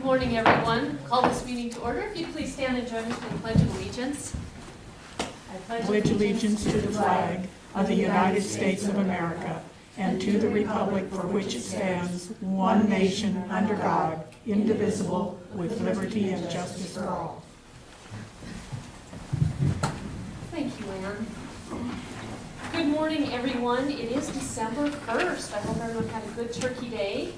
morning, everyone. Call this meeting to order. If you'd please stand and join me for the Pledge of Allegiance. I Pledge allegiance to the flag of the United States of America and to the republic for which it stands, one nation, under God, indivisible, with liberty and justice for all. Thank you, Ann. Good morning, everyone. It is December 1st. I hope everyone had a good Turkey Day.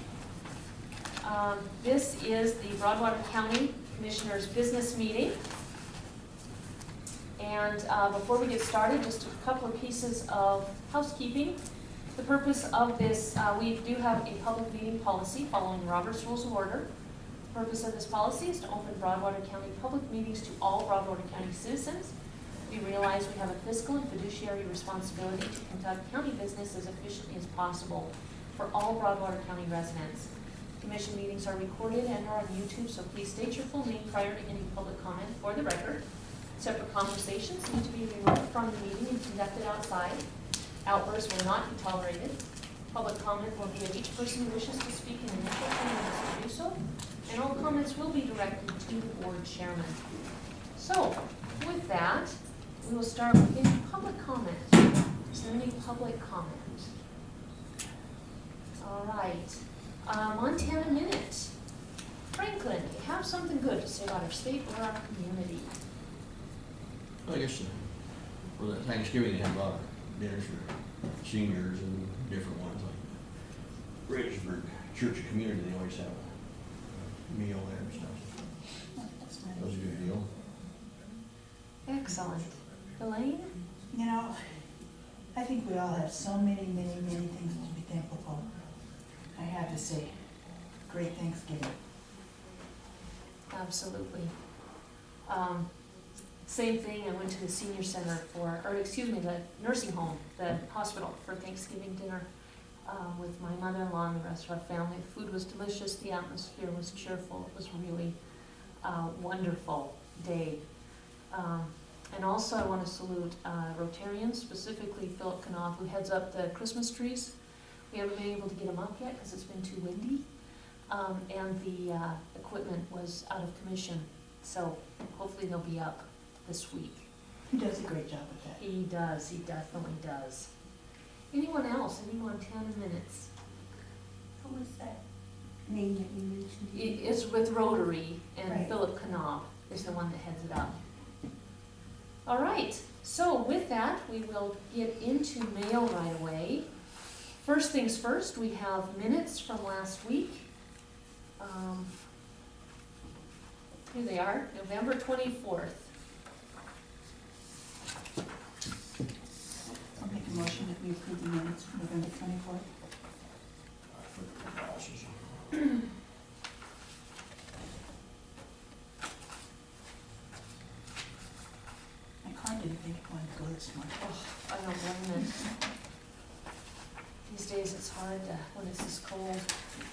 This is the Broadwater County Commissioners' Business Meeting. And before we get started, just a couple of pieces of housekeeping. The purpose of this, we do have a public meeting policy following Robert's Rules of Order. The purpose of this policy is to open Broadwater County public meetings to all Broadwater County citizens. We realize we have a fiscal and fiduciary responsibility to conduct county business as efficiently as possible for all Broadwater County residents. Commission meetings are recorded and are on YouTube, so please state your full name prior to any public comment for the record. Separate conversations need to be removed from the meeting and conducted outside. Outbursts will not be tolerated. Public comment will be of each person who wishes to speak in initial 10 minutes to do so, and all comments will be directed to the board chairman. So, with that, we will start with any public comment. Is there any public comment? All right. Montana Minute. Franklin, you have something good to say about our state or our community? Well, I guess for that Thanksgiving, they have a lot of dinners for seniors and different ones, like Bridgesburg Church of Community, they always have a meal there and stuff. That was a good deal. Excellent. Elaine? You know, I think we all have so many things to be thankful for. I have to say, great Thanksgiving. Absolutely. Same thing, I went to the senior center the nursing home, the hospital for Thanksgiving dinner with my mother-in-law and the rest of our family. The food was delicious, the atmosphere was cheerful, it was really a wonderful day. And also I want to salute Rotarians, specifically Philip Knopf, who heads up the Christmas trees. We haven't been able to get them up yet because it's been too windy. And the equipment was out of commission, so hopefully they'll be up this week. He does a great job with that. He does, he definitely does. Anyone else, any Montana minutes? What was that name that you mentioned? It's with Rotary, and Right. Philip Knopf is the one that heads it up. All right, so with that, we will get into mail right away. First things first, we have minutes from last week. Here they are, November 24th. I'll make a motion that we approve the minutes from November 24th. I put the glasses My car didn't think it wanted to go this morning. Oh, I don't blame it. These days it's hard when it's this cold.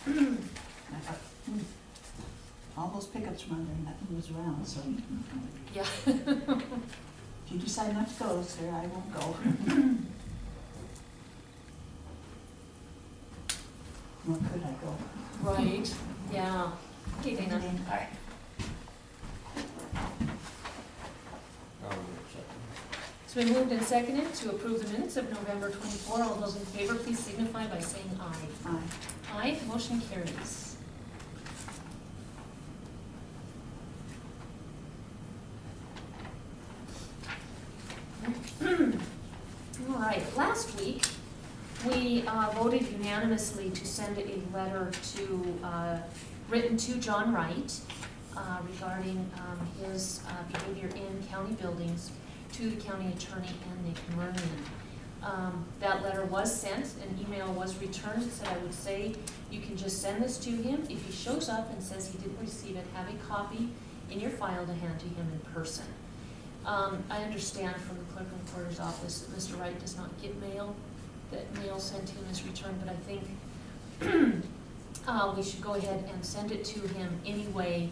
And I thought, all those pickups run there, nothing moves around, so Yeah. if you decide not to go, sir, I won't go. Nor could I go. Right, yeah. Okay, Dana. All right. I'll wait a second. It's been moved and seconded to approve the minutes of November 24. All those in favor, please signify by saying aye. Aye. Aye, motion carries. All right, last week, we voted unanimously to send a letter written to John Wright regarding his behavior in county buildings to the county attorney and Nick Murnian. That letter was sent, an email was returned. It said I would say you can just send this to him. If he shows up and says he didn't receive it, have a copy in your file to hand to him in person. I understand from the clerk and recorder's office that Mr. Wright does not get mail, that mail sent to him is returned, but I think we should go ahead and send it to him anyway.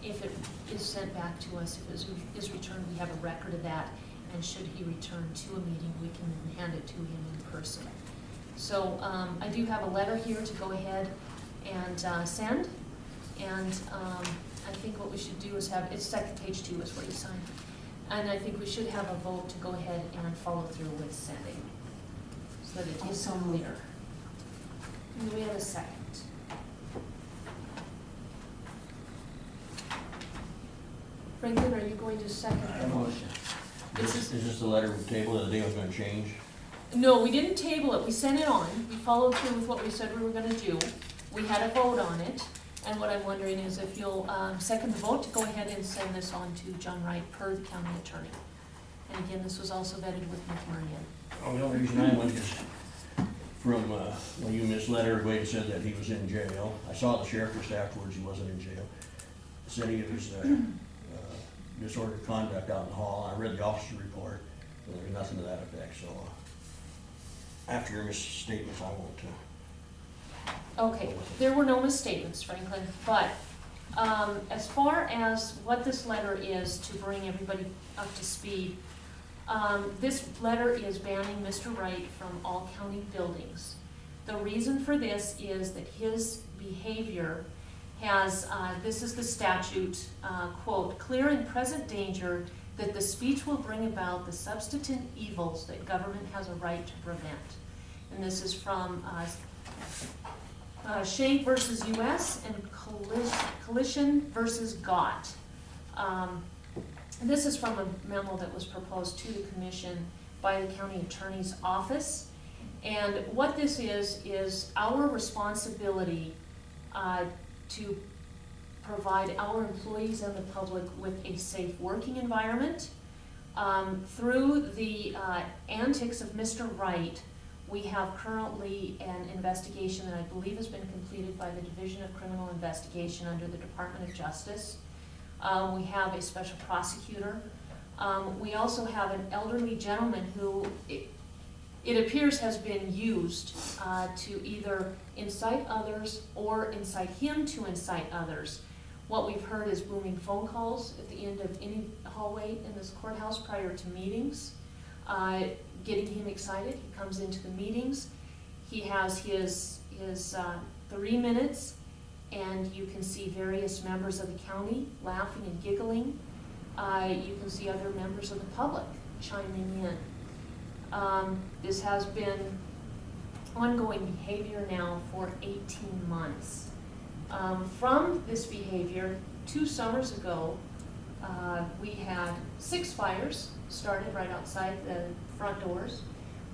If it is sent back to us, if it is returned, we have a record of that, and should he return to a meeting, we can then hand it to him in person. So I do have a letter here to go ahead and send. And I think what we should do is have, it's second page 2 is where you sign. And I think we should have a vote to go ahead and follow through with sending, so that it is Also moved. clear. Do we have a second? Franklin, are you going to second the motion? Is this the letter of table that the day was gonna change? No, we didn't table it, we sent it on, we followed through with what we said we were gonna do. We had a vote on it, and what I'm wondering is if you'll second the vote to go ahead and send this on to John Wright per the county attorney. And again, this was also vetted with McMurray. Oh, the only reason I went is from, when you misled everybody and said that he was in jail. I saw the sheriff just afterwards, he wasn't in jail. Said he was, disordered conduct out in the hall. I read the officer's report, and there's nothing to that effect, so, after your misstatements, I won't, Okay, there were no misstatements, Franklin, but as far as what this letter is, to bring everybody up to speed, this letter is banning Mr. Wright from all county buildings. The reason for this is that his behavior has, this is the statute, quote, clear and present danger that the speech will bring about the substantive evils that government has a right to prevent. And this is from Shank versus US and Collision versus Gott. This is from a memo that was proposed to the commission by the county attorney's office. And what this is our responsibility to provide our employees and the public with a safe working environment. Through the antics of Mr. Wright, we have currently an investigation that I believe has been completed by the Division of Criminal Investigation under the Department of Justice. We have a special prosecutor. We also have an elderly gentleman who it appears has been used to either incite others or incite him to incite others. What we've heard is booming phone calls at the end of any hallway in this courthouse prior to meetings, getting him excited. He comes into the meetings. He has his 3 minutes, and you can see various members of the county laughing and giggling. You can see other members of the public chiming in. This has been ongoing behavior now for 18 months. From this behavior, 2 summers ago, we had 6 fires started right outside the front doors.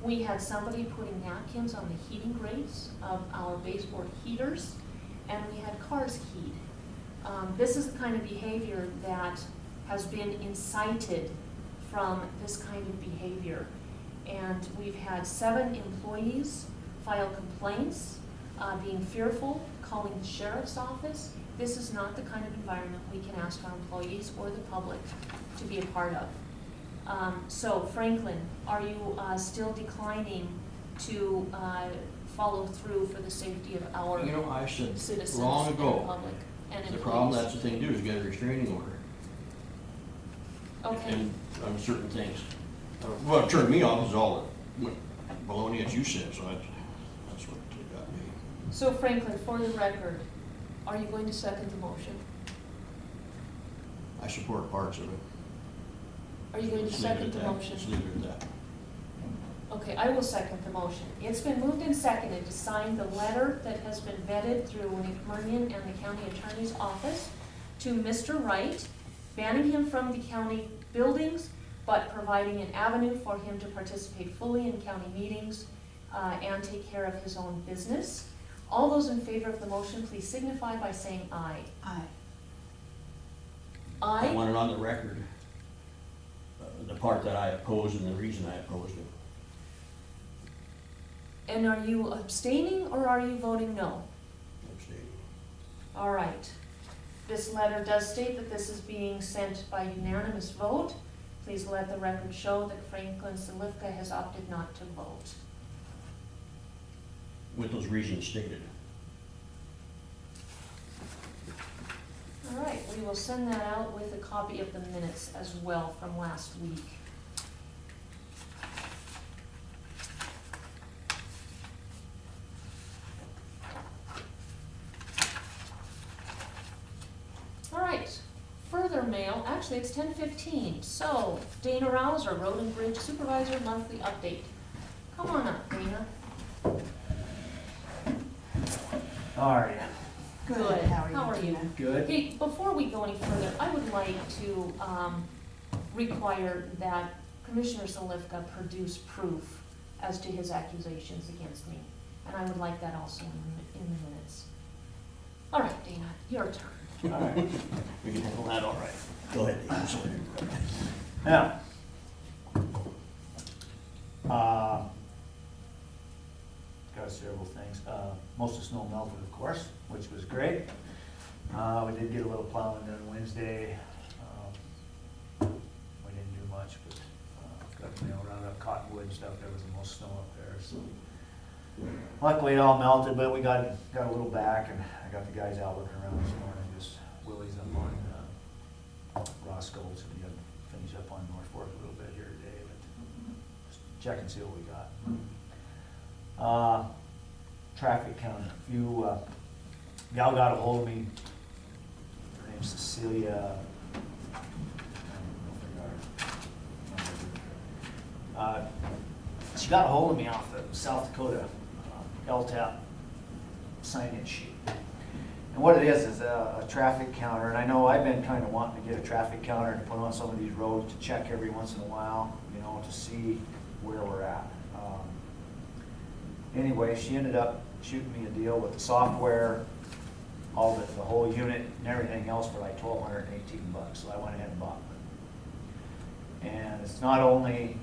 We had somebody putting napkins on the heating grates of our baseboard heaters, and we had cars keyed. This is the kind of behavior that has been incited from this kind of behavior. And we've had 7 employees file complaints, being fearful, calling the sheriff's office. This is not the kind of environment we can ask our employees or the public to be a part of. So Franklin, are you still declining to follow through for the safety of our You know, I said citizens long and the ago, public and the problem, employees? that's the thing to do, is get a restraining order. Okay, And on certain things. What turned me off is all the baloney that you said, so that's what got me. so Franklin, for the record, are you going to second the motion? I support parts of it. Are you going to Let's leave it second at the that. motion? Let's leave it at that. Okay, I will second the motion. It's been moved and seconded to sign the letter that has been vetted through McMurray and the county attorney's office to Mr. Wright, banning him from the county buildings, but providing an avenue for him to participate fully in county meetings and take care of his own business. All those in favor of the motion, please signify by saying aye. Aye. I Aye? want it on the record, the part that I oppose and the reason I opposed it. And are you abstaining or are you voting no? Abstaining. All right. This letter does state that this is being sent by unanimous vote. Please let the record show that Franklin Salifka has opted not to vote. With those reasons stated. All right, we will send that out with a copy of the minutes as well from last week. actually, it's 10:15, so Dana Rouser, Road and Bridge Supervisor, monthly update. Come on up, Dana. How are you? Good. How are you? Good. Okay, before we go any further, I would like to require that Commissioner Salifka produce proof as to his accusations against me. And I would like that also in the minutes. All right, Dana, your turn. All right. We can handle that all right. Go ahead, Dave. Sorry. Now, got several things. Most of the snow melted, of course, which was great. We did get a little plowing done Wednesday. We didn't do much, but got around up Cottonwood and stuff. There was the most snow up there, so luckily it all melted. But we got a little back, and I got the guys out looking around this morning. Just Willie's up on Roscoe's, and we got to finish up on North Fork a little bit here today. But just check and see what we got. Traffic count. Gal got a hold of me. Her name's Cecilia. She got a hold of me off the South Dakota LTAP sign-in sheet. And what it is a traffic counter, and I know I've been kind of wanting to get a traffic counter to put on some of these roads to check every once in a while, to see where we're at. Anyway, she ended up shooting me a deal with the software, all the whole unit and everything else for like $1,218. So I went ahead and bought one. And it's not only,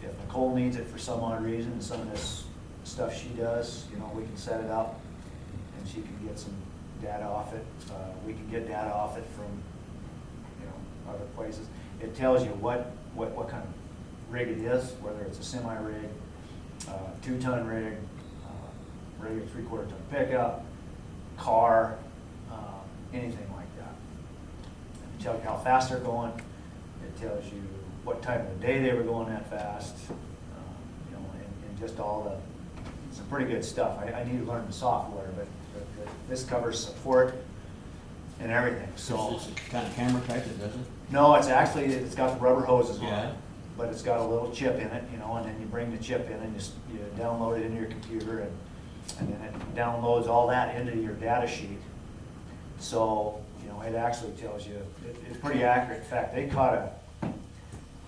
if Nicole needs it for some odd reason, some of this stuff she does, we can set it up and she can get some data off it. We can get data off it from, other places. It tells you what kind of rig it is, whether it's a semi-rig, 2-ton rig, regular 3/4 ton pickup, car, anything like that. It tells you how fast they're going. It tells you what time of the day they were going that fast, and just all some pretty good stuff. I need to learn the software, but this covers support and everything. So It's kind of camera type, it doesn't? no, it's got the rubber hoses on Yeah. it, but it's got a little chip in it, and then you bring the chip in and you download it into your computer, and then it downloads all that into your data sheet. So, it actually tells you, it's pretty accurate. In fact, they caught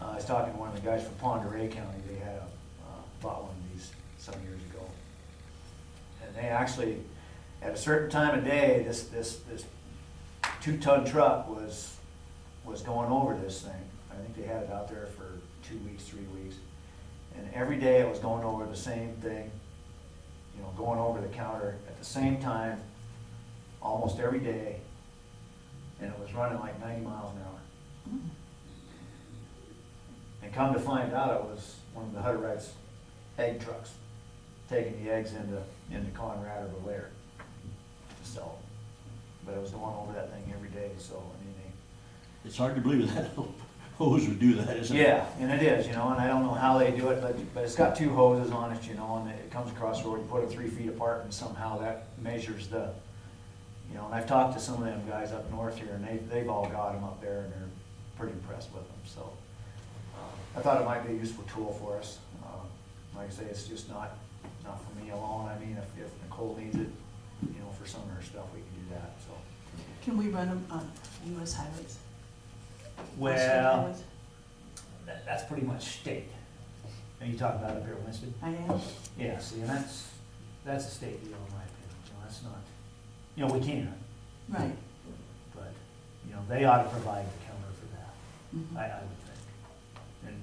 I was talking to one of the guys from Ponderay County, they had bought one of these some years ago. And they actually, at a certain time of day, this 2-ton truck was going over this thing. I think they had it out there for 2 weeks, 3 weeks. And every day it was going over the same thing, going over the counter at the same time, almost every day. And it was running like 90 miles an hour. And come to find out, it was one of the Hutterites' egg trucks, taking the eggs into Conrad or Belair to sell them. But it was going over that thing every day, so, It's hard to believe that hose would do that, isn't it? yeah, and it is, and I don't know how they do it, but it's got 2 hoses on it, and it comes across the road, you put it 3 feet apart, and somehow that measures the, and I've talked to some of them guys up north here, and they've all got them up there, and they're pretty impressed with them, so. I thought it might be a useful tool for us. Like I say, it's just not for me alone. If Nicole needs it, for some of her stuff, we can do that, so. Can we run them on US highways? Well, that's pretty much state. Are you talking about up here in Winston? I am. Yeah, see, and that's a state deal in my opinion. That's not, we can, Right. but, they ought to provide the counter for that. Mhm. I would think. And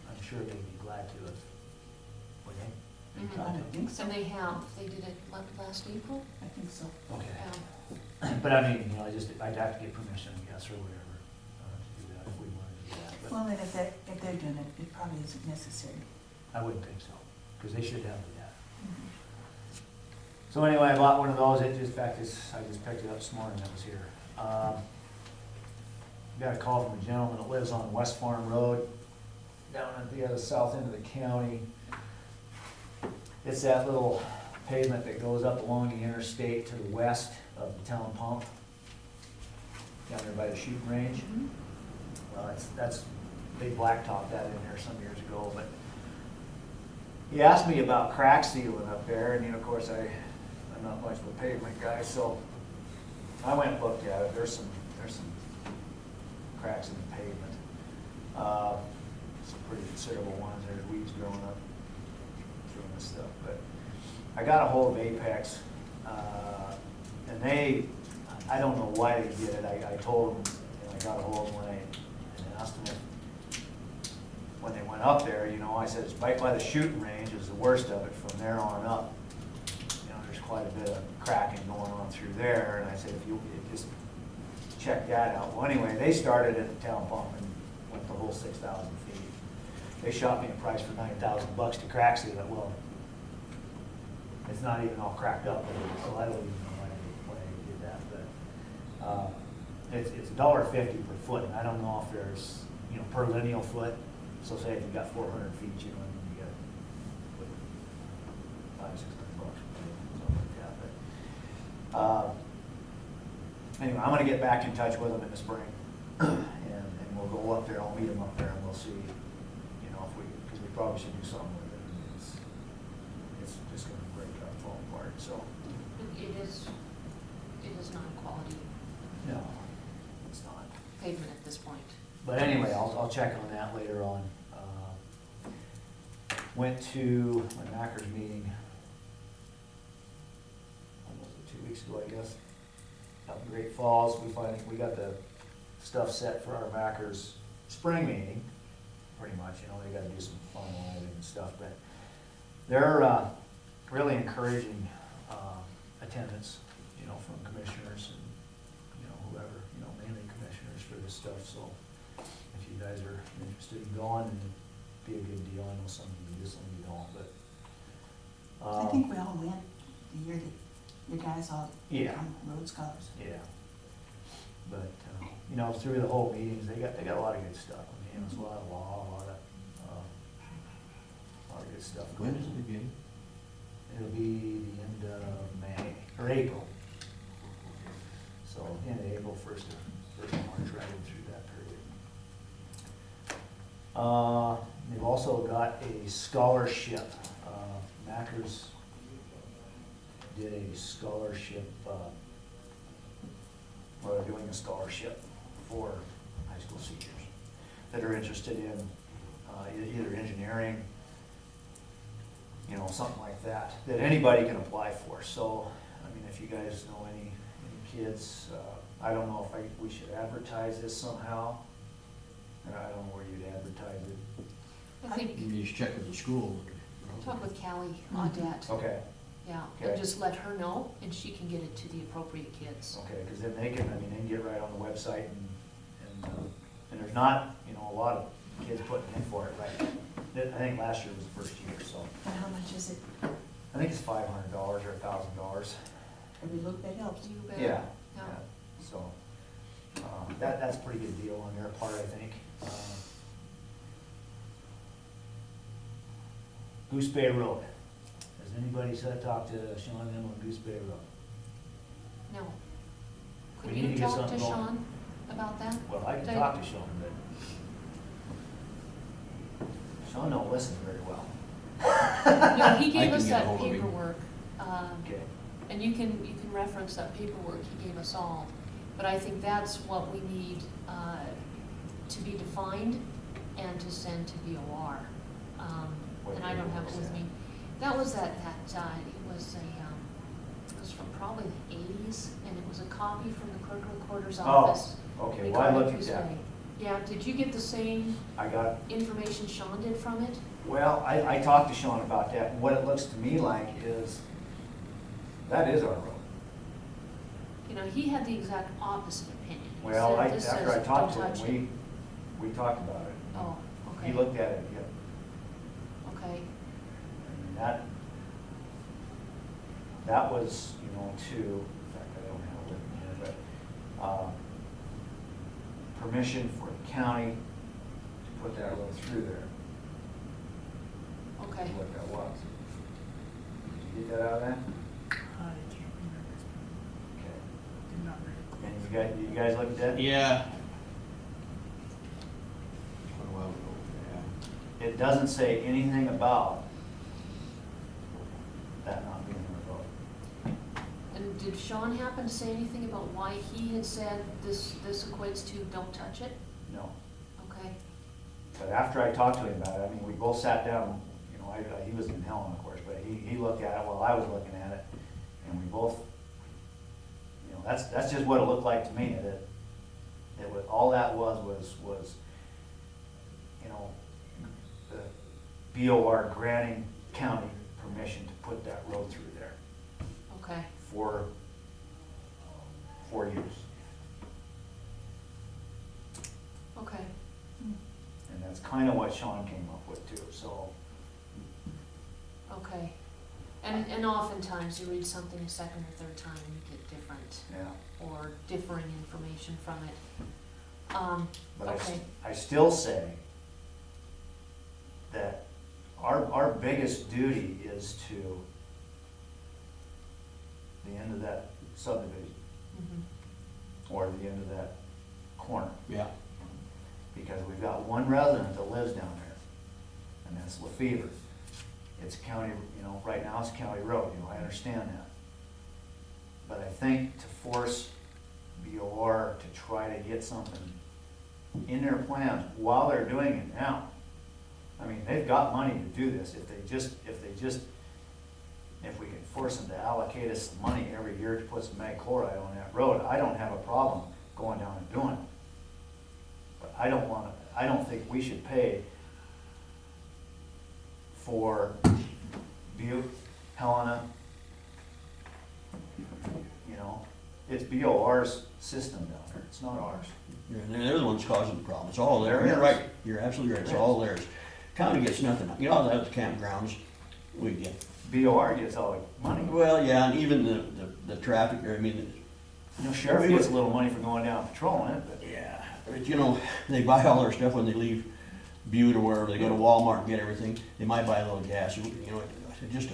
I'm sure they'd be glad to if, would they? Mhm. I don't think so. And they did it last April? I think so. Okay. Yeah. But I'd have to get permission, I guess, or whatever, to do that if we wanted to do that. But Well, and if they're doing it, it probably isn't necessary. I wouldn't think so, because they should have that. So anyway, I bought one of those. I just picked it up this morning. That was here. Got a call from a gentleman that lives on West Farm Road, down at the other south end of the county. It's that little pavement that goes up along the interstate to the west of the town pump, down there by the shooting range. well, they blacktopped that in there some years ago, but he asked me about crack sealing up there, and, of course, I'm not much of a pavement guy, so I went and looked at it. There's some cracks in the pavement. Some pretty considerable ones. There's weeds growing up through this stuff, but I got a hold of Apex, and I don't know why they did it. I told them, and I got a hold of them and asked them when they went up there, I said, it's right by the shooting range is the worst of it. From there on up, there's quite a bit of cracking going on through there. And I said, if you just check that out. Well, anyway, they started at the town pump and went the whole 6,000 feet. They shot me a price for $9,000 to crack seal it. Well, it's not even all cracked up, so I don't even know why they did that. But it's $1.50 per foot, and I don't know if there's per lineal foot. So say if you got 400 feet, you get $500-600, something like that. But anyway, I'm gonna get back in touch with them in the spring, and we'll go up there. I'll meet them up there, and we'll see, because we probably should do something with it. It's just gonna break up, fall apart. So It is not a quality no, it's not. pavement at this point. But anyway, I'll check on that later on. Went to my Mackers meeting, what was it, 2 weeks ago, I guess, up in Great Falls. We got the stuff set for our Mackers spring meeting, pretty much. They got to do some finalizing and stuff, but they're really encouraging attendance, from commissioners and whoever, mainly commissioners for this stuff. So if you guys are interested in going, and it'd be a good deal. I know some of you do, some of you don't, but. I think we all went the year that you guys all Yeah. become road scholars. Yeah. But, through the whole meetings, they got a lot of good stuff. There's a lot of law, a lot of good stuff. When is it again? It'll be the end of May, or April. So, end of April, first of March, right in through that period. They've also got a scholarship. Mackers did a scholarship, they're doing a scholarship for high school seniors that are interested in either engineering, something like that anybody can apply for. So, if you guys know any kids, I don't know if we should advertise this somehow. And I don't know where you'd advertise it. I think, You just check with the school. talk with Callie Audette, Okay, yeah, Okay. and just let her know, and she can get it to the appropriate kids. okay, because then they can get right on the website and there's not, a lot of kids putting in for it, right? I think last year was the first year, so And how much is it? I think it's $500 or $1,000. Every look that helps. You bet. Yeah. Yeah. So, that's a pretty good deal on their part, I think. Goose Bay Road. Has anybody talked to Sean and them on Goose Bay Road? No. We Could need to you get talk to something going. Sean about that? Well, I can They- talk to Sean, but Sean don't listen very well. No, he I gave can us get that ahold of him. paperwork, Okay, and you can reference that paperwork he gave us all. But I think that's what we need to be defined and to send to BOR. What And I don't have it paperwork is with that? me. That was it was from probably the 80s, and it was a copy from the clerk recorder's Oh, office. okay, well, I looked regarding at Goose that. Bay. Yeah, did you get the same I got, information Sean did from it? well, I talked to Sean about that, and what it looks to me like is, that is our road. He had the exact opposite opinion. He Well, said, "This after I says, talked don't to touch it." him, we talked about it. Oh, okay. He looked at it, yeah. Okay, That was, to, in fact, I don't have it with me here, but, permission for the county to put that road through there. okay. What that was. Did you get that out of that? I can't remember. Okay. Did not read it. And you guys looked at that? Yeah. it doesn't say anything about that not being a road. And did Sean happen to say anything about why he had said this equates to don't touch it? No. Okay, But after I talked to him about it, I mean, we both sat down, you know, he was in Helen, of course, but he looked at it while I was looking at it, and we both, you know, that's just what it looked like to me, that it was, all that was, you know, the BOR granting county permission to put that road through there okay, for use. okay. And that's kind of what Sean came up with too, so. Okay. And oftentimes you read something a second or third time and you get different Yeah. or differing information from it. But Okay. I still say that our biggest duty is to the end of that subdivision Mhm. or the end of that corner. Yeah. Because we've got one resident that lives down there, and that's LaFever. It's county, you know, right now it's county road, you know, I understand that. But I think to force BOR to try to get something in their plans while they're doing it now. I mean, they've got money to do this, if we can force them to allocate us some money every year to put some mag chloride on that road, I don't have a problem going down and doing it. But I don't think we should pay for Butte, Helena, you know, it's BOR's system down there, it's not ours. Yeah, they're the ones causing the problem. It's all there. There You're is. right. You're absolutely right. It's all theirs. County gets nothing. You know, that's campgrounds we get. BOR gets all the money. Well, yeah, and even the traffic, I mean, You know, sheriff gets a little money for going down patrolling it, but yeah, but you know, they buy all their stuff when they leave Butte or wherever. They go to Walmart and get everything. They might buy a little gas. You know, it's just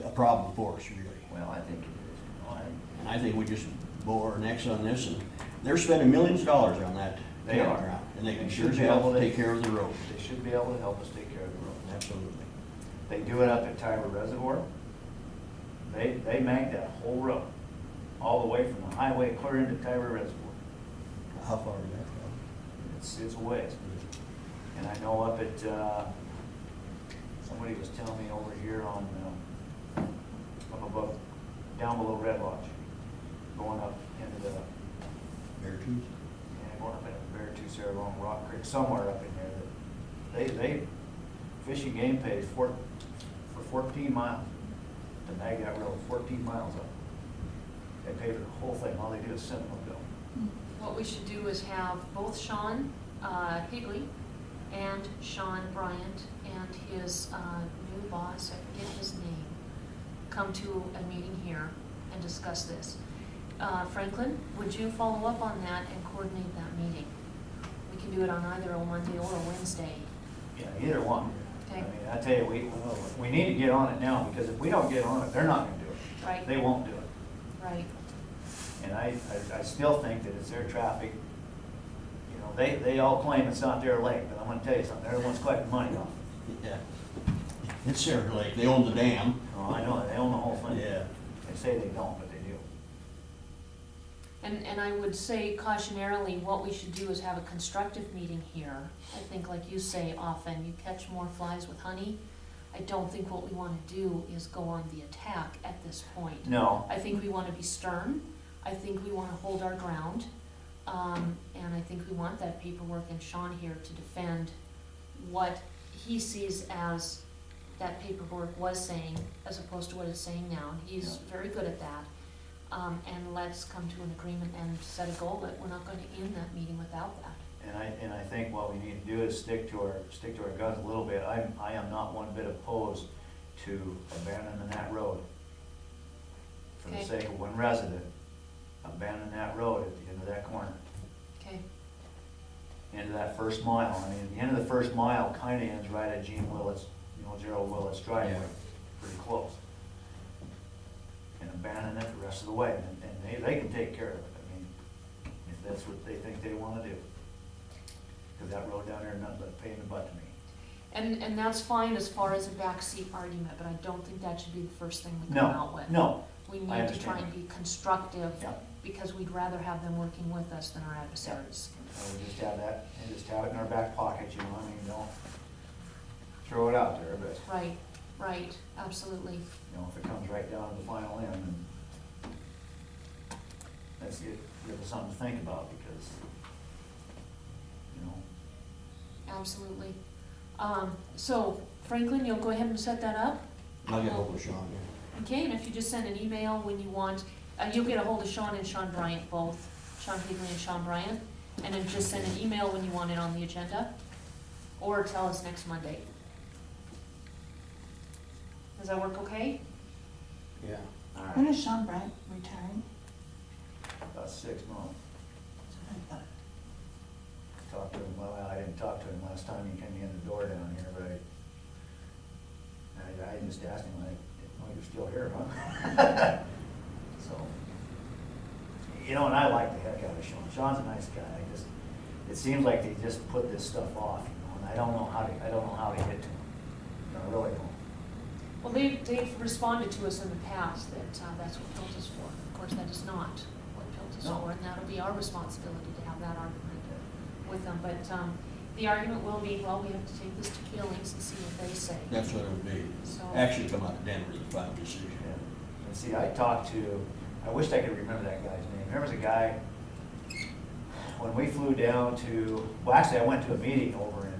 a problem for us, really. well, I think it is, you know, And I think we just bow our necks on this, and they're spending millions of dollars on that They are. campground. And they can They sure should as be hell able to- take care of the road. they should be able to help us take care of the road. Absolutely. They do it up at Tiber Reservoir. They make that whole road, all the way from the highway clear into Tiber Reservoir. How far is that It's a ways. And I know up at, somebody was telling me over here on, up above, down below Red Lodge, going up into the, from? Beartooth? yeah, going up into Beartooth, there along Rock Creek, somewhere up in there, that they, Fish and Game pays for 14 miles to mag that road, 14 miles up. They pay for the whole thing, all they do is send them a bill. What we should do is have both Sean Higley and Sean Bryant and his new boss, I forget his name, come to a meeting here and discuss this. Franklin, would you follow up on that and coordinate that meeting? We can do it on either a Monday or a Wednesday. Yeah, either one. I Okay. mean, I tell you, we need to get on it now, because if we don't get on it, they're not gonna do it. Right. They won't do it. Right. And I still think that it's their traffic. You know, they all claim it's not their lake, but I'm gonna tell you something, they're the ones collecting money off. Yeah. It's their lake. They own the dam. Oh, I know, they own the whole thing. Yeah. They say they don't, but they do. And I would say cautionarily, what we should do is have a constructive meeting here. I think, like you say often, you catch more flies with honey. I don't think what we want to do is go on the attack at this point. No, I think we want to be stern. I think we want to hold our ground. And I think we want that paperwork and Sean here to defend what he sees as that paperwork was saying, as opposed to what it's saying now. He's very good at that. And let's come to an agreement and set a goal that we're not going to end that meeting without that. and I think what we need to do is stick to our guns a little bit. I am not one bit opposed to abandoning that road. For the Okay. sake of one resident, abandon that road at the end of that corner. Okay, Into that first mile. I mean, the end of the first mile kinda ends right at Gene Willis, you know, Gerald Willis driveway, Yeah. pretty close. And abandon it the rest of the way, and they can take care of it, I mean, if that's what they think they wanna do. Cause that road down there is nothing but a pain in the butt to me. And that's fine as far as a backseat argument, but I don't think that should be the first thing we No, come out with. no, We I need to understand. try and be constructive, Yeah. because we'd rather have them working with us than our adversaries. and we just have that, and just have it in our back pocket, you know, I mean, don't throw it out there, but, Right, right, absolutely. you know, if it comes right down to the final end, then that's it, give us something to think about, because, you know, Absolutely. So Franklin, you'll go ahead and set that up? I'll get hold of Sean, yeah. Okay, and if you just send an email when you want, you'll get a hold of Sean and Sean Bryant both, Sean Higley and Sean Bryant, and then just send an email when you want it on the agenda, or tell us next Monday. Does that work okay? Yeah. All When right. is Sean Bryant retiring? about 6 months. That's what I thought. Talked to him, well, I didn't talk to him last time he came in the door down here, but I just asked him, like, oh, you're still here, huh? So, you know, and I like the heck out of Sean. Sean's a nice guy. It seems like they just put this stuff off, you know, and I don't know how to get to him. You know, I really don't. Well, they've responded to us in the past that that's what PILT is for. Of course, that is not what PILT is No. for, and that'll be our responsibility to have that argument with them. But the argument will be, well, we have to take this to Billings and see what they say. That's what it would be. So- Actually come out of Denver, the final decision. Yeah. And see, I wished I could remember that guy's name. There was a guy, when we flew down to, well, actually, I went to a meeting over in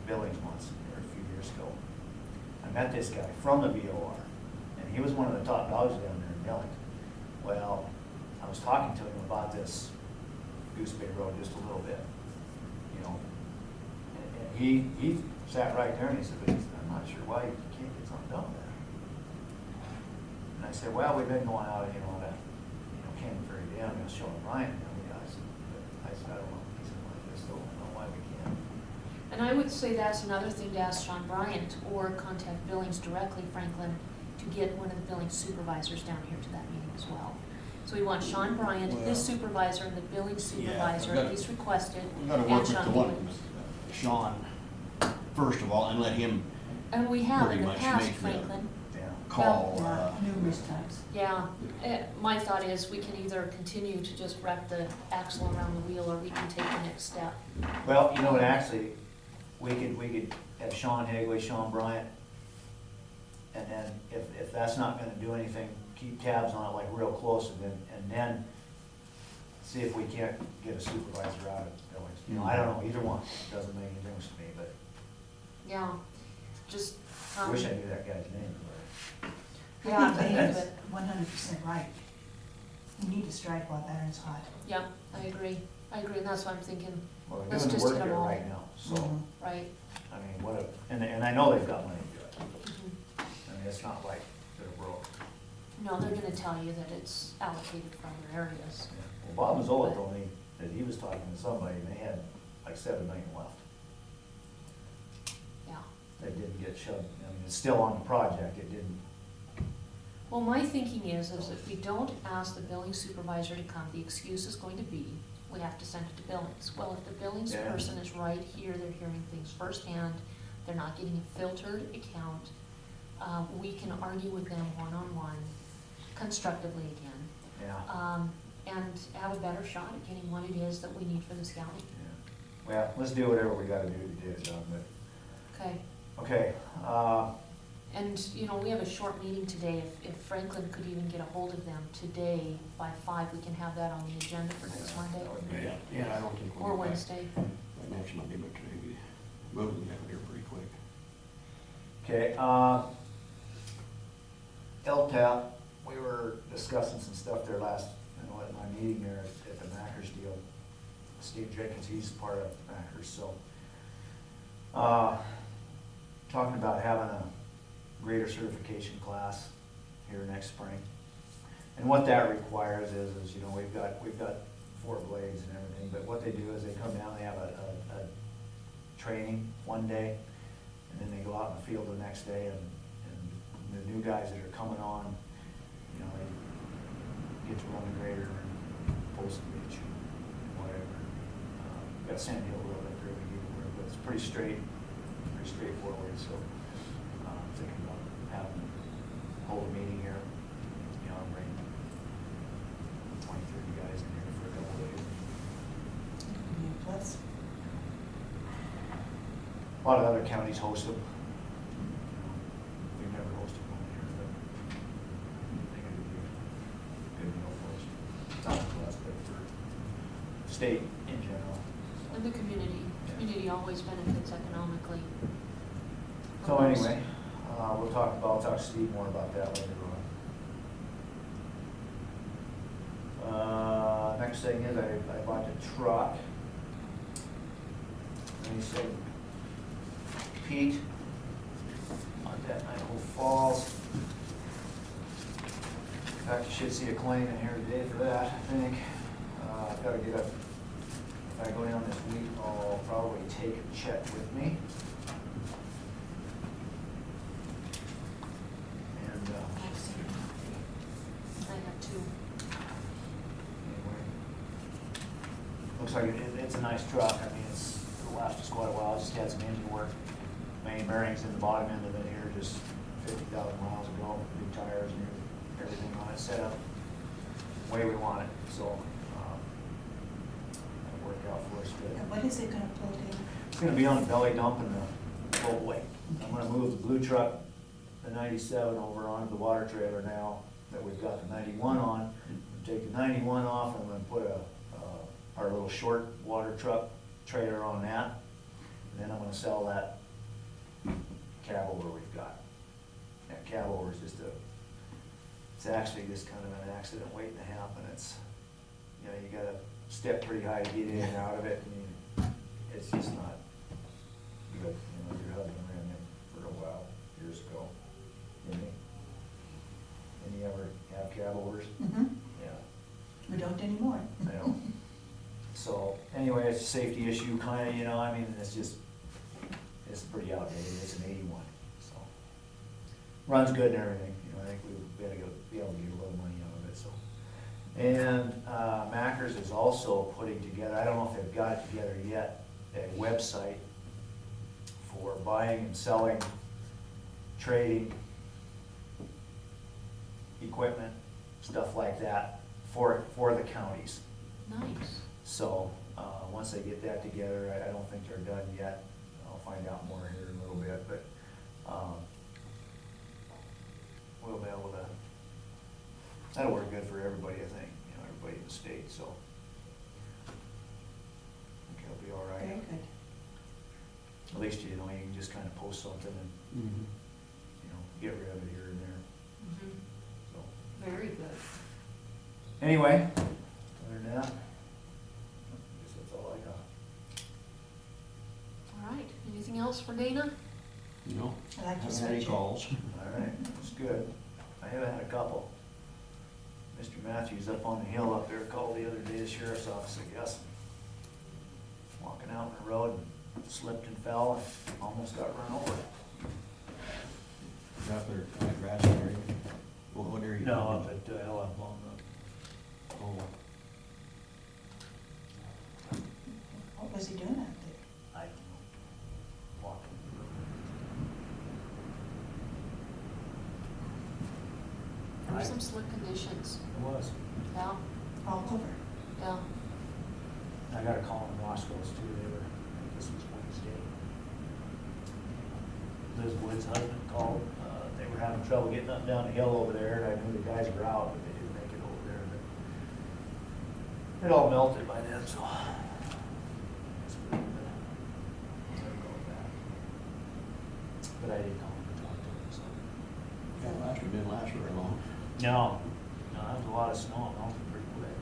Billings once, or a few years ago. I met this guy from the VOR, and he was one of the top dogs down there in Billings. Well, I was talking to him about this Goose Bay Road just a little bit, you know. And he sat right there and he said, I'm not sure why you can't get something done there. And I said, well, we've been going out, you know, to, Canyon Ferry Dam, you know, showing Ryan, I said, I don't know. He said, well, I just don't know why we can't. And I would say that's another thing to ask Sean Bryant, or contact Billings directly, Franklin, to get one of the Billings supervisors down here to that meeting as well. So we want Sean Bryant, Well- his supervisor, and the Billings Yeah, supervisor, I've at got- least requested, We've got to and work with Sean the one, Higley. Sean, first of all, and let him And we have pretty in the much past, make the- Franklin. Yeah. call. Yeah, numerous times. Yeah, my thought is we can either continue to just wrap the axle around the wheel, or we can take the next step. Well, you know what, actually, we could have Sean Higley, Sean Bryant, and then if that's not gonna do anything, keep tabs on it like real close, and then see if we can't get a supervisor out of Billings. You know, I don't know, either one, doesn't make any difference to me, but Yeah, just. I wish I knew that guy's name. Yeah, I think Dave is but- 100% right. We need to strike while the iron's hot. Yeah, I agree, and that's what I'm thinking, Well, they're Let's doing the just work hit 'em there all. right now, so, Mhm. right? I mean, and I know they've got money to do it. Mhm. I mean, it's not like they're broke. No, they're gonna tell you that it's allocated from other areas. Well, Bob Mazzola told me that he was talking to somebody, and they had like 7 million left. Yeah. That didn't get shoved, I mean, it's still on the project, it didn't. Well, my thinking is if we don't ask the billing supervisor to come, the excuse is going to be, we have to send it to Billings. Well, if the Billings Yeah. person is right here, they're hearing things firsthand, they're not getting a filtered account, we can argue with them one-on-one constructively again, Yeah. and have a better shot at getting what it is that we need for this county. Yeah. Well, let's do whatever we gotta do to get it done, Okay? but, okay, And, you know, we have a short meeting today. If Franklin could even get a hold of them today by 5, we can have that on the agenda for next Monday that would be- Yeah, I don't think we'll or get back Wednesday. by next Monday, but today we'll have it here pretty quick. Okay, LTAP, we were discussing some stuff there last, at my meeting there at the Mackers deal. Steve Jenkins, he's part of Mackers, so, talking about having a grader certification class here next spring. And what that requires is, you know, we've got 4 blades and everything, but what they do is they come down, they have a training one day, and then they go out in the field the next day, and the new guys that are coming on, you know, they get to run the grader and pull some beach and whatever. Got Sand Hill Road up there, we need to work with it's pretty straightforward, so, I'm thinking about having, hold a meeting here, you know, bring 20, 30 guys in here for a couple days. Plus, A lot of other counties host them. We've never hosted one here, but I think it would be a good deal for us. Not for us, but for state in general. And the community. Community always benefits economically. So anyway, I'll talk to Steve more about that later on. Next thing is I bought a truck. And he said, Pete, on that Idaho Falls. In fact, you should see a claim in here today for that, I think. I've got to get if I go down this week, I'll probably take a check with me. And, I have two. anyway. Looks like it's a nice truck. I mean, it'll last us quite a while. Just had some engine work. Main bearings in the bottom end of it here, just 50,000 miles ago. New tires and everything on it set up the way we want it. So, that worked out for us good. and what is it gonna pull in? It's gonna be on the belly dump and the floatway. I'm gonna move the blue truck, the 97 over onto the water trailer now that we've got the 91 on. Take the 91 off, and I'm gonna put our little short water truck trailer on that. And then I'm gonna sell that cab over we've got. That cab over is it's actually just kind of an accident waiting to happen. It's, you know, you gotta step pretty high to get in and out of it, and it's just not good. You know, your husband ran it for a while, years ago, didn't he? Didn't he ever have cab overs? Mm-hmm, Yeah, we don't anymore. I know. So, anyway, it's a safety issue, kinda, you know, I mean, it's pretty outdated, it's an 81, so. Runs good and everything, you know, I think we gotta be able to get a little money out of it, so. And, Mackers is also putting together, I don't know if they've got it together yet, a website for buying and selling, trading, equipment, stuff like that, for the counties. Nice. So, once they get that together, I don't think they're done yet. I'll find out more here in a little bit, but, we'll be able to, that'll work good for everybody, I think, you know, everybody in the state, so. I think it'll be all Very right. good. At least, you know, you can just kind of post something and, you know, get rid of it here and there, Mhm. so. Very good. Anyway, other than that, I guess that's all I got. All right. Anything else for Dana? No, I like your haven't had any sweatshirt. calls. All right, that's good. I haven't had a couple. Mr. Matthews up on the hill up there called the other day, the sheriff's office, I guess. Walking out on the road, and slipped and fell and almost got run over. Out there, that grass area. What area? No, up at Hill on Plum Road. Oh, What was he doing out there? I don't know. Walking. There were I- some slick conditions. It was. Yeah, All over. yeah. I got a call in Roscoe's too, I think this was Wednesday. Liz Wood's husband called, they were having trouble getting up and down the hill over there, and I knew the guys were out, but they didn't make it over there, but it all melted by then, so. It's pretty good. I'll never go with that. But I didn't call him to talk to him, so. yeah, last one didn't last very long. No, that was a lot of snow, it melted pretty quick.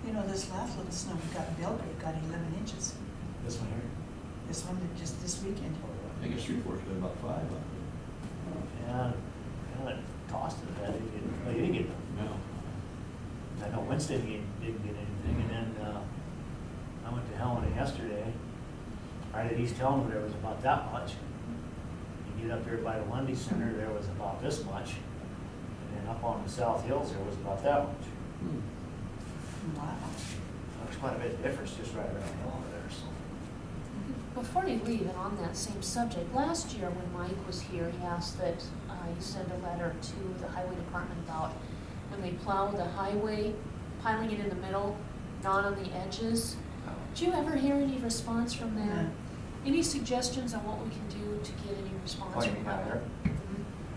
You know, this last little snow we got in Belgrade got 11 inches. This one here? This one that just this weekend. I think it's 3/4, but about 5. Yeah, it tossed it, I didn't get, well, you didn't get them. No. I know Winston didn't get anything, and then, I went to Helena yesterday, right at East Helena, there was about that much. You get up there by the Lundy Center, there was about this much, and then up on the South Hills, there was about that much. Hmm. Wow. There's quite a bit of difference just right around Helena there, so. Before you leave, and on that same subject, last year when Mike was here, he asked that you send a letter to the highway department about when they plow the highway, piling it in the middle, not on the edges. Did you ever hear any response from them? Any suggestions on what we can do to get any response What do you from mean out them? there?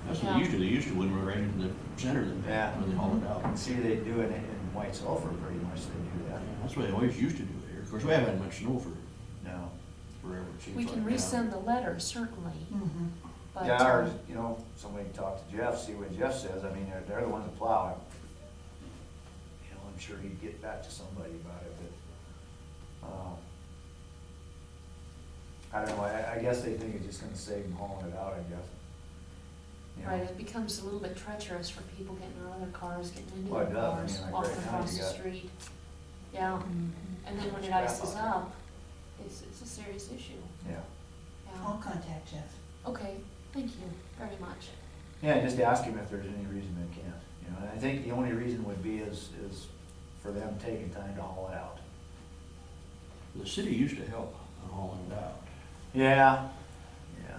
That's what they used to, when we were right into the center of the, Yeah. when they hauled it out. See, they do it in White Sulphur pretty much, they do that. That's what they always used to do here. Of course, we haven't had much snow for No. forever, it seems We like can now. resend the letter, certainly, Mhm. but. Yeah, or, you know, somebody can talk to Jeff, see what Jeff says, I mean, they're the ones that plow it. You know, I'm sure he'd get back to somebody about it, but, I don't know, I guess they think it's just gonna save them hauling it out, I guess. You know? Right, it becomes a little bit treacherous for people getting out of their cars, getting into Well, it their does. I cars, mean, like walking right now across you the got- street. Yeah, Mhm. and then when it Crap ices out there. up, it's a serious issue, Yeah. I'll yeah. contact Jeff. Okay, thank you very much. Yeah, just ask him if there's any reason they can't, you know, and I think the only reason would be is for them taking time to haul it out. The city used to help on hauling it out. Yeah,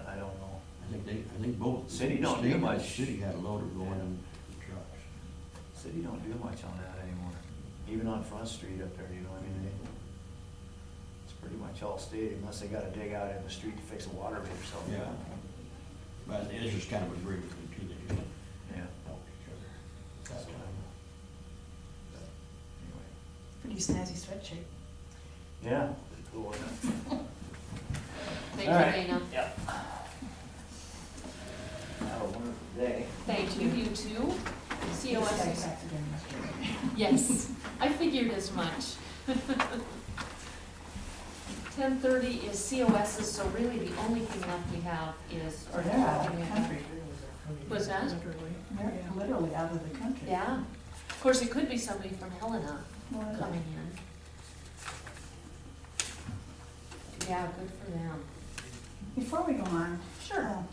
I don't know. I think both. City don't do state and the much. City had a loader going in trucks. City don't do much on that anymore, even on Front Street up there, you know, I mean, it's pretty much all state unless they gotta dig out in the street to fix a water main or something. Yeah. But it's just kind of a great thing too, they just Yeah, help each other at that time. but anyway, Pretty snazzy sweatshirt. yeah, pretty cool, isn't it? Thank All you, right. Dana. Yep. Have a wonderful day. Thank you, you too. COS is, Taxidermist. yes, I figured as much. 10:30 is COS's, so really the only thing left we have is. Or they're out of the country. What's that? Literally. They're literally out of the country. Yeah, of course, it could be somebody from Helena Well, coming in. Yeah, good for them. Before we go on. Sure.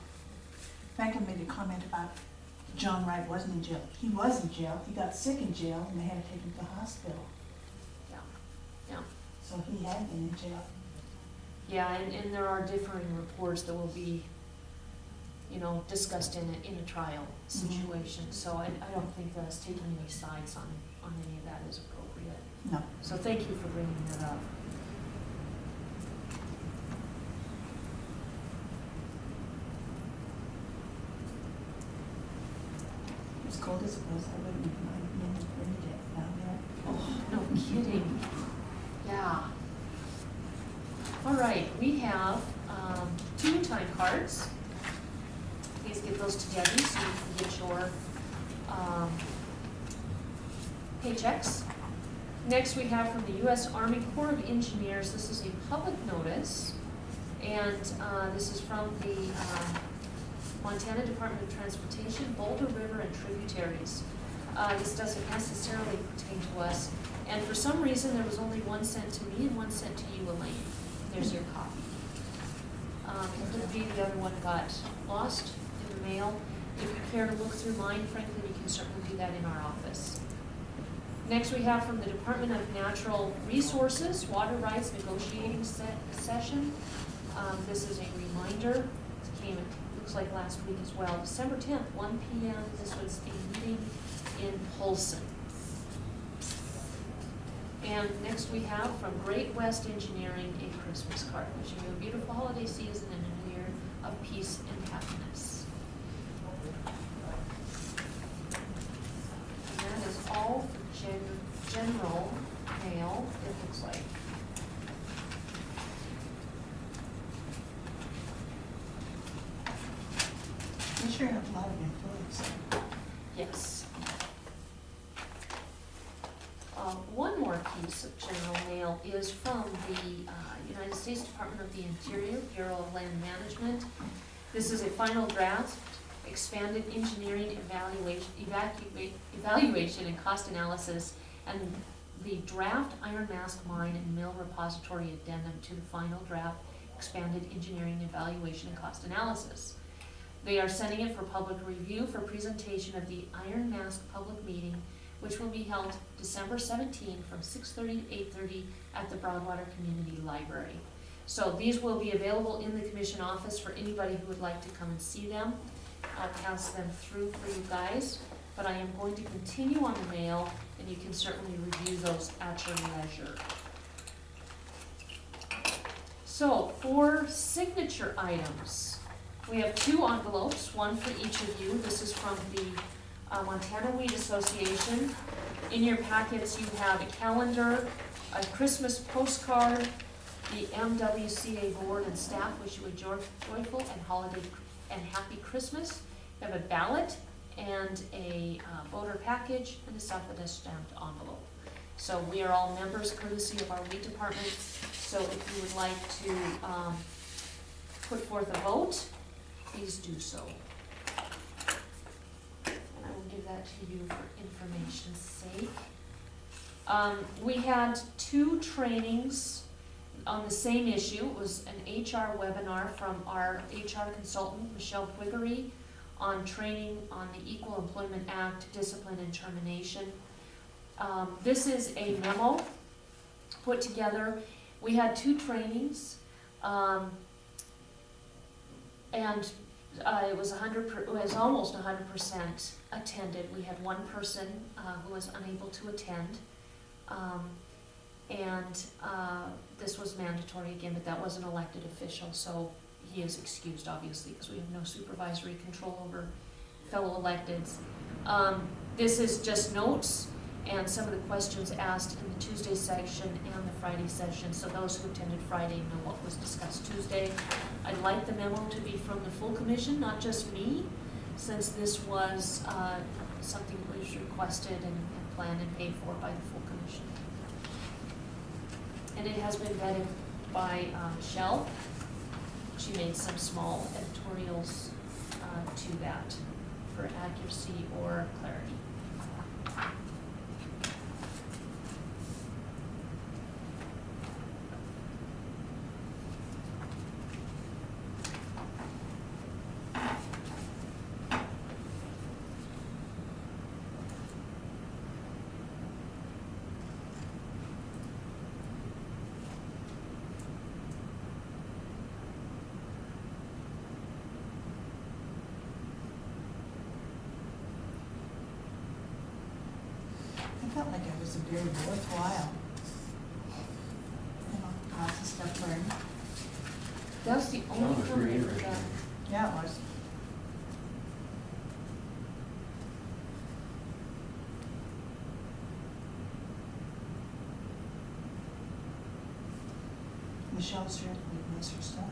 Franklin made a comment about John Wright wasn't in jail. He was in jail. He got sick in jail and they had to take him to the hospital. Yeah, yeah. So he had been in jail. Yeah, and there are differing reports that will be, you know, discussed in a trial situation. So I don't think that us taking any sides on any of that is appropriate. No. So thank you for bringing that up. As cold as it was, I wouldn't mind being in pretty day down there. Oh, no kidding. Yeah. All right, we have 2 time cards. Please give those to Debbie so you can get your paychecks. Next, we have from the U.S. Army Corps of Engineers. This is a public notice, and this is from the Montana Department of Transportation, Boulder River and tributaries. This doesn't necessarily pertain to us, and for some reason, there was only 1 sent to me and 1 sent to you, Elaine. There's your copy. It could be the other one got lost in the mail. If you care to look through mine, frankly, you can certainly do that in our office. Next, we have from the Department of Natural Resources, Water Rights Negotiating Session. This is a reminder. It came, it looks like last week as well. December 10th, 1 p.m. This was a meeting in Polson. And next we have from Great West Engineering a Christmas card, wishing you a beautiful holiday season and a new year of peace and happiness. And that is all for general mail, it looks like. We sure have a lot of employees. Yes. One more piece of general mail is from the United States Department of the Interior, Bureau of Land Management. This is a final draft, expanded engineering evaluation and cost analysis, and the draft Iron Mask Mine and Mill Repository addendum to the final draft, expanded engineering evaluation and cost analysis. They are sending it for public review for presentation of the Iron Mask public meeting, which will be held December 17 from 6:30 to 8:30 at the Broadwater Community Library. So these will be available in the commission office for anybody who would like to come and see them. I'll pass them through for you guys, but I am going to continue on the mail, and you can certainly review those at your leisure. So, for signature items, we have 2 envelopes, one for each of you. This is from the Montana Weed Association. In your packets, you have a calendar, a Christmas postcard, the MWCA board and staff wish you a joyful and holiday and happy Christmas. You have a ballot and a voter package and a self-stamped envelope. So we are all members courtesy of our weed department. So if you would like to put forth a vote, please do so. And I will give that to you for information's sake. We had 2 trainings on the same issue. It was an HR webinar from our HR consultant, Michelle Quiggery, on training on the Equal Employment Act, discipline and termination. This is a memo put together. We had 2 trainings, and it was almost 100% attended. We had 1 person who was unable to attend, and this was mandatory again, but that was an elected official, so he is excused, obviously, because we have no supervisory control over fellow electeds. This is just notes and some of the questions asked in the Tuesday section and the Friday session, so those who attended Friday know what was discussed Tuesday. I'd like the memo to be from the full commission, not just me, since this was something that was requested and planned and paid for by the full commission. And it has been vetted by Michelle. She made some small editorials to that for accuracy or clarity. I felt like it was a very worthwhile, lots of stuff learned. That's the only Sounds very comment interesting. that, Yeah, it was. Michelle certainly knows her stuff.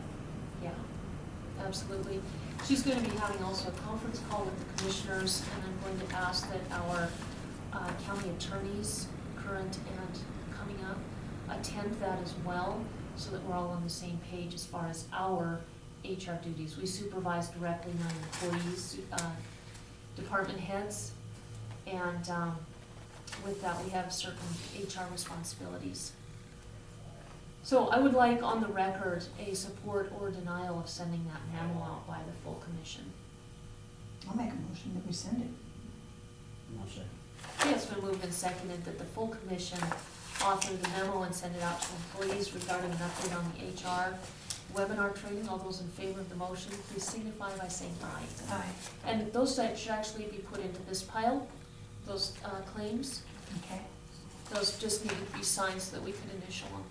yeah, absolutely. She's gonna be having also a conference call with the commissioners, and I'm going to ask that our county attorneys, current and coming up, attend that as well, so that we're all on the same page as far as our HR duties. We supervise directly our employees, department heads, and with that, we have certain HR responsibilities. So I would like on the record a support or denial of sending that memo out by the full commission. I'll make a motion that we send it. I'll say. Okay, it's been moved and seconded that the full commission author the memo and send it out to employees regarding an update on the HR webinar training. All those in favor of the motion, please signify by saying aye. Aye. And those types should actually be put into this pile, those claims. Okay. Those just need to be signed so that we could initial them.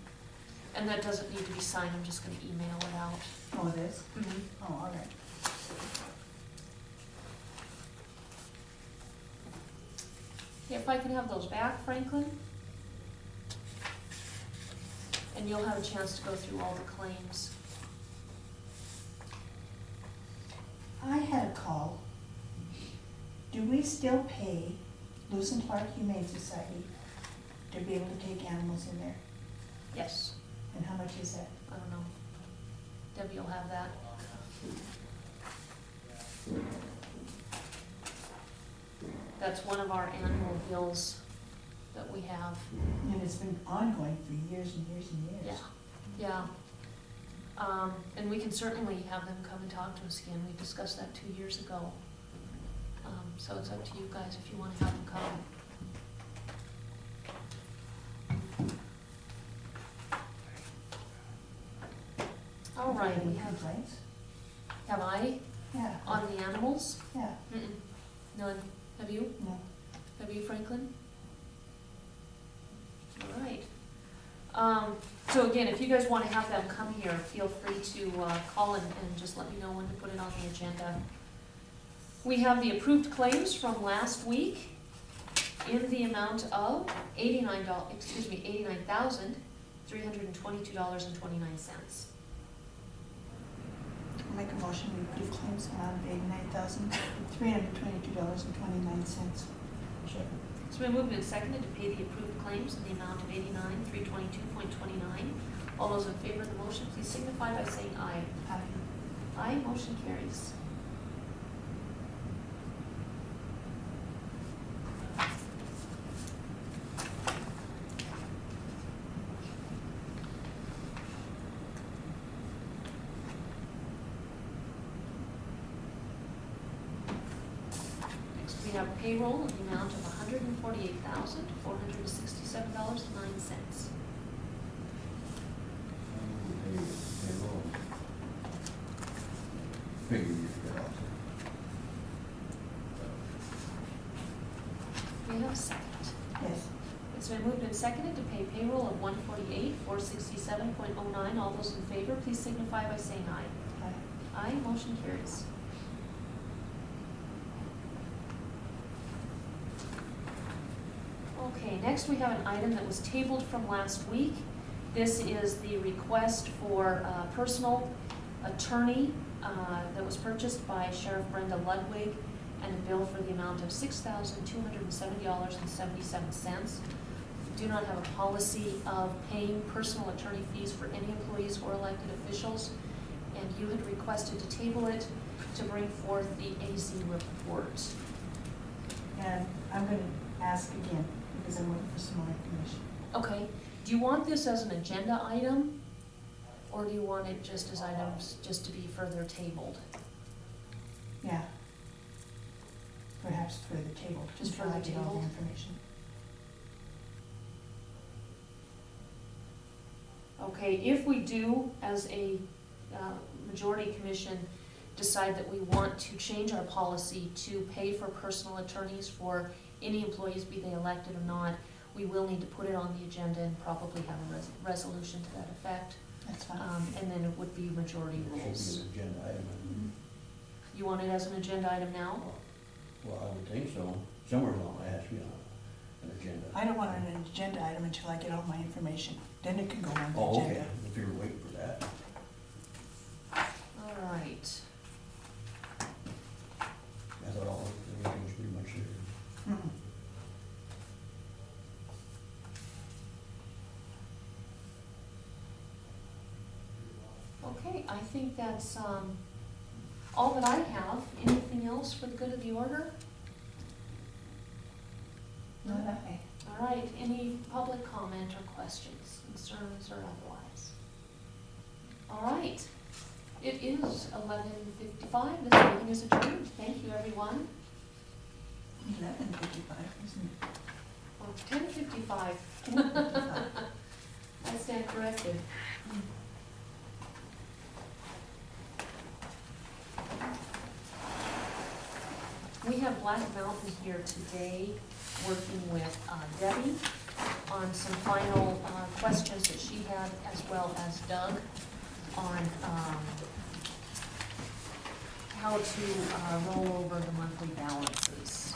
And that doesn't need to be signed, I'm just gonna email it out. Oh, it is? Oh, all right. If I can have those back, Franklin? And you'll have a chance to go through all the claims. I had a call. Do we still pay Lewis and Clark Humane Society to be able to take animals in there? Yes, And how much is that? I don't know. Debbie will have that. That's one of our annual bills that we have. And it's been ongoing for years and years and Yeah, years. yeah. And we can certainly have them come and talk to us again. We discussed that 2 years ago. So it's up to you guys if you wanna have them come. Any complaints? have I Yeah. on the animals? Yeah, Mm-mm, none. Have you? no. Have you, Franklin? All right. So again, if you guys want to have them come here, feel free to call and just let me know when to put it on the agenda. We have the approved claims from last week in the amount of $89,322.29. I'll make a motion, we approve claims amount of $89,322.29. Second. It's been moved and seconded to pay the approved claims in the amount of $89,322.29. All those in favor of the motion, please signify by saying aye. Aye. Aye, motion carries. Next, we have payroll in the amount of $148,467.09. Figure you forgot also. We have a second. Yes. It's been moved and seconded to pay payroll of $148,467.09. All those in favor, please signify by saying aye. Aye. Aye, motion carries. Okay, next we have an item that was tabled from last week. This is the request for personal attorney that was purchased by Sheriff Brenda Ludwig, and a bill for the amount of $6,270.77. Do not have a policy of paying personal attorney fees for any employees or elected officials, and you had requested to table it to bring forth the AZ report. And I'm gonna ask again, because I'm looking for some more information. Okay, do you want this as an agenda item, or do you want it just as items, just to be further tabled? Yeah. Perhaps for the table, just For for the I get all table? the information. Okay, if we do, as a majority commission, decide that we want to change our policy to pay for personal attorneys for any employees, be they elected or not, we will need to put it on the agenda and probably have a resolution to that effect. That's fine. And then it would be majority It rules. should be an agenda item. You want it as an agenda item now? Well, I would think so. Somewhere along it has to be on an agenda. I don't want an agenda item until I get all my information, then it can go on the Oh, okay. agenda. If you're waiting for that. All right. I thought everything was pretty much there. Mhm. Okay, I think that's all that I have. Anything else for the good of the order? Not I. All right, any public comment or questions, concerns, or otherwise? All right, it is 11:55. This meeting is adjourned. Thank you, everyone. 11:55, isn't it? Or 10:55. 10:55. I stand corrected. We have Black Mountain here today, working with Debbie on some final questions that she had, as well as Doug, on how to roll over the monthly balances.